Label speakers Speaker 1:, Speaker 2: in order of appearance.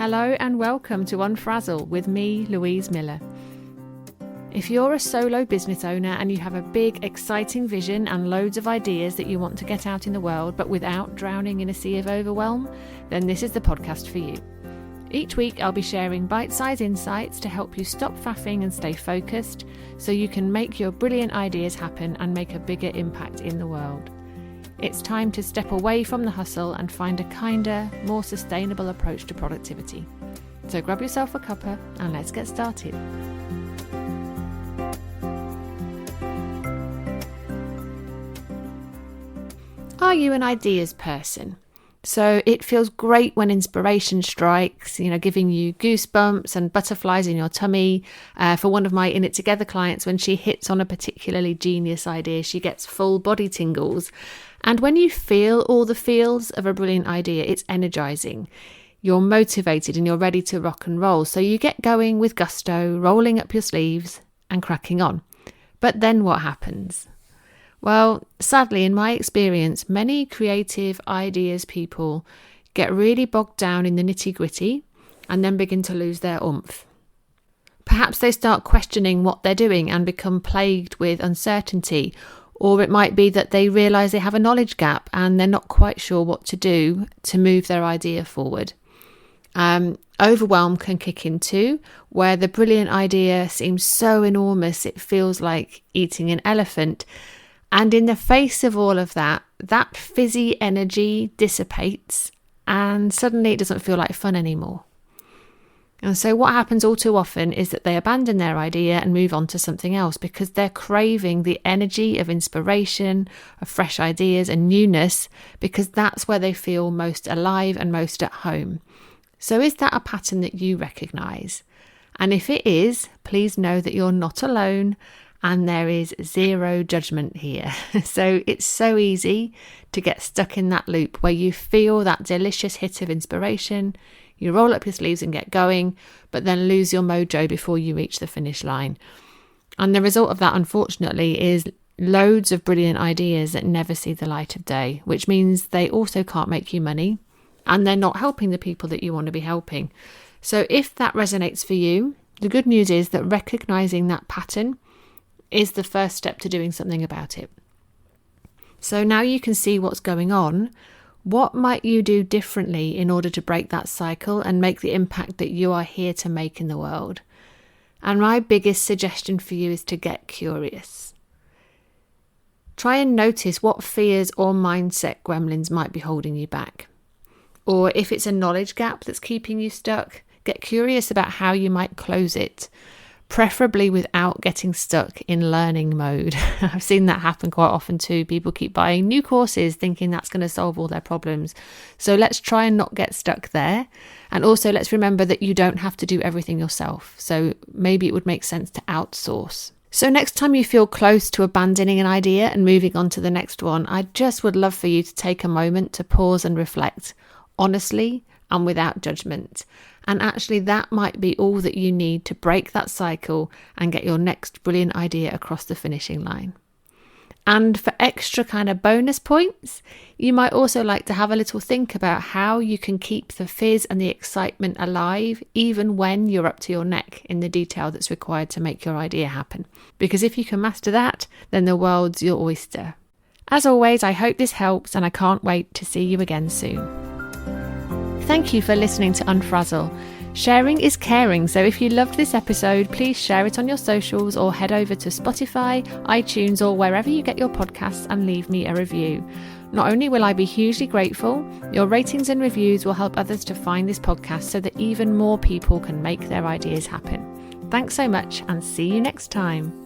Speaker 1: Hello and welcome to Unfrazzle with me, Louise Miller. If you're a solo business owner and you have a big, exciting vision and loads of ideas that you want to get out in the world, but without drowning in a sea of overwhelm, then this is the podcast for you. Each week I'll be sharing bite-sized insights to help you stop faffing and stay focused so you can make your brilliant ideas happen and make a bigger impact in the world. It's time to step away from the hustle and find a kinder, more sustainable approach to productivity. So grab yourself a cuppa and let's get started. Are you an ideas person? So it feels great when inspiration strikes, giving you goosebumps and butterflies in your tummy. For one of my In It Together clients, when she hits on a particularly genius idea, she gets full body tingles. And when you feel all the feels of a brilliant idea, it's energizing. You're motivated and you're ready to rock and roll. So you get going with gusto, rolling up your sleeves and cracking on. But then what happens? Well, sadly, in my experience, many creative ideas people get really bogged down in the nitty-gritty and then begin to lose their oomph. Perhaps they start questioning what they're doing and become plagued with uncertainty, or it might be that they realise they have a knowledge gap and they're not quite sure what to do to move their idea forward. Overwhelm can kick in too, where the brilliant idea seems so enormous it feels like eating an elephant. And in the face of all of that fizzy energy dissipates and suddenly it doesn't feel like fun anymore. And so what happens all too often is that they abandon their idea and move on to something else because they're craving the energy of inspiration, of fresh ideas and newness, because that's where they feel most alive and most at home. So is that a pattern that you recognise? And if it is, please know that you're not alone. And there is zero judgment here. So it's so easy to get stuck in that loop where you feel that delicious hit of inspiration, you roll up your sleeves and get going, but then lose your mojo before you reach the finish line. And the result of that, unfortunately, is loads of brilliant ideas that never see the light of day, which means they also can't make you money and they're not helping the people that you want to be helping. So if that resonates for you, the good news is that recognizing that pattern is the first step to doing something about it. So now you can see what's going on. What might you do differently in order to break that cycle and make the impact that you are here to make in the world? And my biggest suggestion for you is to get curious. Try and notice what fears or mindset gremlins might be holding you back. Or if it's a knowledge gap that's keeping you stuck, get curious about how you might close it. Preferably without getting stuck in learning mode. I've seen that happen quite often too. People keep buying new courses thinking that's going to solve all their problems. So let's try and not get stuck there. And also let's remember that you don't have to do everything yourself. So maybe it would make sense to outsource. So next time you feel close to abandoning an idea and moving on to the next one, I just would love for you to take a moment to pause and reflect, honestly and without judgment. And actually that might be all that you need to break that cycle and get your next brilliant idea across the finishing line. And for extra kind of bonus points, you might also like to have a little think about how you can keep the fizz and the excitement alive even when you're up to your neck in the detail that's required to make your idea happen. Because if you can master that, then the world's your oyster. As always, I hope this helps and I can't wait to see you again soon. Thank you for listening to Unfrazzle. Sharing is caring, so if you loved this episode, please share it on your socials or head over to Spotify, iTunes or wherever you get your podcasts and leave me a review. Not only will I be hugely grateful, your ratings and reviews will help others to find this podcast so that even more people can make their ideas happen. Thanks so much and see you next time.